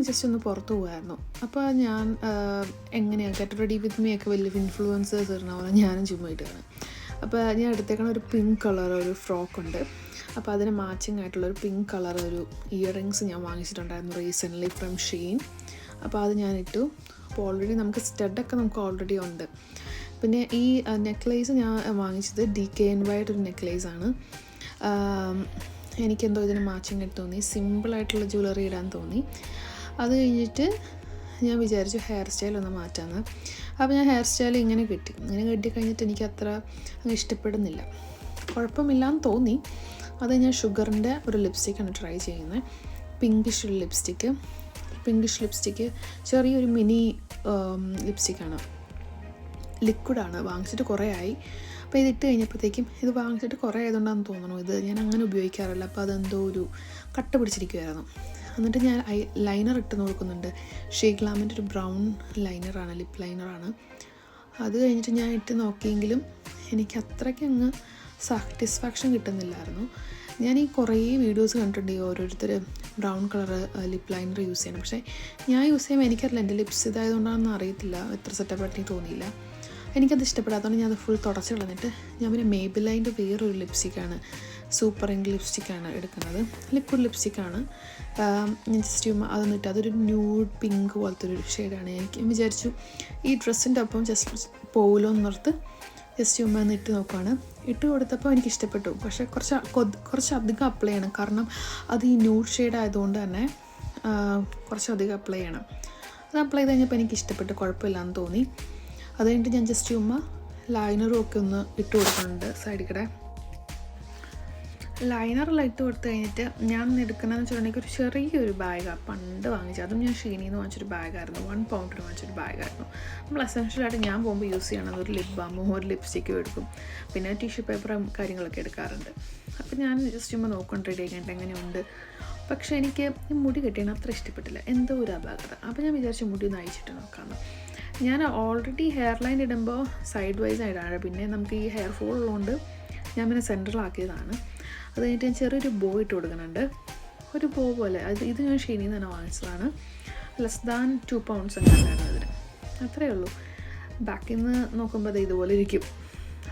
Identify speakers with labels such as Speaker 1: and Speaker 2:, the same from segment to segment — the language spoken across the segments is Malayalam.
Speaker 1: ജസ്റ്റ് ഒന്ന് പുറത്ത് പോകുമായിരുന്നു. അപ്പോൾ ഞാൻ എങ്ങനെയാണ് ഗെറ്റ് റെഡി വിത്ത് മീ ഒക്കെ വലിയ ഇൻഫ്ലുവൻസേഴ്സ് ഇടുന്ന പോലെ ഞാനും ചുമ്മാ ഇടുകയാണ്. അപ്പോൾ ഞാൻ എടുത്തേക്കണ ഒരു പിങ്ക് കളർ ഒരു ഫ്രോക്കുണ്ട്. അപ്പോൾ അതിന് മാച്ചിങ് ആയിട്ടുള്ളൊരു പിങ്ക് കളർ ഒരു ഇയറിങ്സ് ഞാൻ വാങ്ങിച്ചിട്ടുണ്ടായിരുന്നു റീസെൻ്റ്ലി ഫ്രം ഷീൻ. അപ്പോൾ അത് ഞാൻ ഇട്ടു. അപ്പോൾ ഓൾറെഡി നമുക്ക് സ്റ്റഡൊക്കെ നമുക്ക് ഓൾറെഡി ഉണ്ട്. പിന്നെ ഈ നെക്ലേസ് ഞാൻ വാങ്ങിച്ചത് DKNY ഒരു നെക്ലേസാണ്. എനിക്കെന്തോ ഇതിന് മാച്ചിങ് ആയിട്ട് തോന്നി, സിമ്പിളായിട്ടുള്ള ജ്വല്ലറി ഇടാൻ തോന്നി. അത് കഴിഞ്ഞിട്ട് ഞാൻ വിചാരിച്ചു ഹെയർ സ്റ്റൈൽ ഒന്ന് മാറ്റാമെന്ന്. അപ്പോൾ ഞാൻ ഹെയർ സ്റ്റൈൽ ഇങ്ങനെ കെട്ടി കഴിഞ്ഞിട്ട് എനിക്ക് അത്ര ഇഷ്ടപ്പെടുന്നില്ല, കുഴപ്പമില്ലാന്ന് തോന്നി. അത് ഞാൻ ഷുഗറിൻ്റെ ഒരു ലിപ്സ്റ്റിക്കാണ് ട്രൈ ചെയ്യുന്നത്. പിങ്കിഷ് ലിപ്സ്റ്റിക്ക് ചെറിയൊരു മിനി ലിപ്സ്റ്റിക്കാണ്, ലിക്വിഡാണ്. വാങ്ങിച്ചിട്ട് കുറേ ആയി. അപ്പോൾ ഇതിട്ട് കഴിഞ്ഞപ്പോഴത്തേക്കും ഇത് വാങ്ങിച്ചിട്ട് കുറേ ആയതുകൊണ്ടാണെന്ന് തോന്നുന്നു, ഇത് ഞാൻ അങ്ങനെ ഉപയോഗിക്കാറില്ല. അപ്പോൾ അതെന്തോ ഒരു കട്ട പിടിച്ചിരിക്കുമായിരുന്നു. എന്നിട്ട് ഞാൻ ലൈനർ ഇട്ട് നോക്കുന്നുണ്ട്. ഷീഗ്ലാമിൻ്റെ ഒരു ബ്രൗൺ ലൈനറാണ്, ലിപ്പ് ലൈനറാണ്. അത് കഴിഞ്ഞിട്ട് ഞാൻ ഇട്ട് നോക്കിയെങ്കിലും എനിക്ക് അത്രയ്ക്ക് അങ്ങ് സാറ്റിസ്ഫാക്ഷൻ കിട്ടുന്നില്ലായിരുന്നു. ഞാൻ ഈ കുറേ വീഡിയോസ് കണ്ടിട്ടുണ്ട് ഈ ഓരോരുത്തർ brown colour lip liner use ചെയ്യണം. പക്ഷേ ഞാൻ യൂസ് ചെയ്യുമ്പോൾ എനിക്കറിയില്ല, എൻ്റെ ലിപ്സ് ഇതായതുകൊണ്ടാണെന്ന് അറിയത്തില്ല, എത്ര സെറ്റപ്പായിട്ട് തോന്നിയില്ല. എനിക്കത് ഇഷ്ടപ്പെടാത്തതുകൊണ്ട് ഞാൻ അത് ഫുൾ തുടച്ച് കളഞ്ഞിട്ട് ഞാൻ പിന്നെ മേബിലൈൻ്റെ വേറൊരു ലിപ്സ്റ്റിക്കാണ്, സൂപ്പർ ഇങ്ക് ലിപ്സ്റ്റിക്കാണ് എടുക്കുന്നത്. ലിക്വിഡ് ലിപ്സ്റ്റിക്കാണ്. ഞാൻ ജസ്റ്റ് അതൊന്നിട്ട് അതൊരു ന്യൂഡ് പിങ്ക് പോലത്തെ ഒരു ഷെയ്ഡാണ്. എനിക്ക് വിചാരിച്ചു ഈ ഡ്രസ്സിൻ്റെ ഒപ്പം ജസ്റ്റ് പോവുമല്ലോ എന്നോർത്ത് ജസ്റ്റ് ഒന്ന് ഇട്ട് നോക്കുകയാണ്. ഇട്ട് കൊടുത്തപ്പോൾ എനിക്ക് ഇഷ്ടപ്പെട്ടു. പക്ഷേ കുറച്ചധികം അപ്ലൈ ചെയ്യണം, കാരണം അത് ഈ ന്യൂഡ് ഷെയ്ഡ് ആയതുകൊണ്ട് തന്നെ കുറച്ചധികം അപ്ലൈ ചെയ്യണം. അത് അപ്ലൈ ചെയ്ത് കഴിഞ്ഞപ്പോൾ എനിക്ക് ഇഷ്ടപ്പെട്ടു, കുഴപ്പമില്ലാന്ന് തോന്നി. അത് കഴിഞ്ഞിട്ട് ഞാൻ ജസ്റ്റ് ലൈനറും ഒക്കെ ഒന്ന് ഇട്ട് കൊടുക്കുന്നുണ്ട് സൈഡിൽ കൂടെ. ലൈനറെല്ലാം ഇട്ട് കൊടുത്ത് കഴിഞ്ഞിട്ട് ഞാൻ എടുക്കുന്നതെന്ന് വെച്ചിട്ടുണ്ടെങ്കിൽ ഒരു ചെറിയൊരു ബാഗാണ് പണ്ട് വാങ്ങിച്ചത്. അതും ഞാൻ ഷീനിൽ നിന്ന് വാങ്ങിച്ചൊരു ബാഗായിരുന്നു, 1 പൗണ്ടിന് വാങ്ങിച്ചൊരു ബാഗായിരുന്നു. നമ്മൾ എസെൻഷ്യലായിട്ട് ഞാൻ പോകുമ്പോൾ യൂസ് ചെയ്യണത് ഒരു ലിപ് ബാമും ഒരു ലിപ്സ്റ്റിക്കും എടുക്കും, പിന്നെ ടിഷ്യൂ പേപ്പറും കാര്യങ്ങളൊക്കെ എടുക്കാറുണ്ട്. അപ്പോൾ ഞാൻ ജസ്റ്റ് നോക്കണം റെഡി ആയിട്ട് എങ്ങനെയുണ്ട്. പക്ഷേ എനിക്ക് ഈ മുടി കെട്ടിയാണ് അത്ര ഇഷ്ടപ്പെട്ടില്ല, എന്തോ ഒരു അപാകത. അപ്പോൾ ഞാൻ വിചാരിച്ചു മുടി ഒന്ന് അയച്ചിട്ട് നോക്കാമെന്ന്. ഞാൻ ഓൾറെഡി ഹെയർ ലൈൻ ഇടുമ്പോൾ സൈഡ് വൈസ് ആയിട്ടാണ്, പിന്നെ നമുക്ക് ഈ ഹെയർ ഫോൾ ഉള്ളതുകൊണ്ട് ഞാൻ പിന്നെ സെൻറ്ററിലാക്കിയതാണ്. അത് കഴിഞ്ഞിട്ട് ഞാൻ ചെറിയൊരു ബോ ഇട്ട് കൊടുക്കുന്നുണ്ട്, ഒരു ബോ പോലെ. ഇത് ഞാൻ ഷീനിൽ നിന്ന് തന്നെ വാങ്ങിച്ചതാണ്. ലെസ് ദാൻ 2 പൗണ്ട്സ് ഉണ്ടായിരുന്നു അതിന്, അത്രയേ ഉള്ളൂ. ബാക്കിൽ നിന്ന് നോക്കുമ്പോൾ അത് ഇതുപോലെ ഇരിക്കും.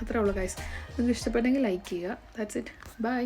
Speaker 1: അത്രേ ഉള്ളൂ ഗൈസ്. നിങ്ങൾക്ക് ഇഷ്ടപ്പെട്ടെങ്കിൽ ലൈക്ക് ചെയ്യുക. That's it. ബൈ.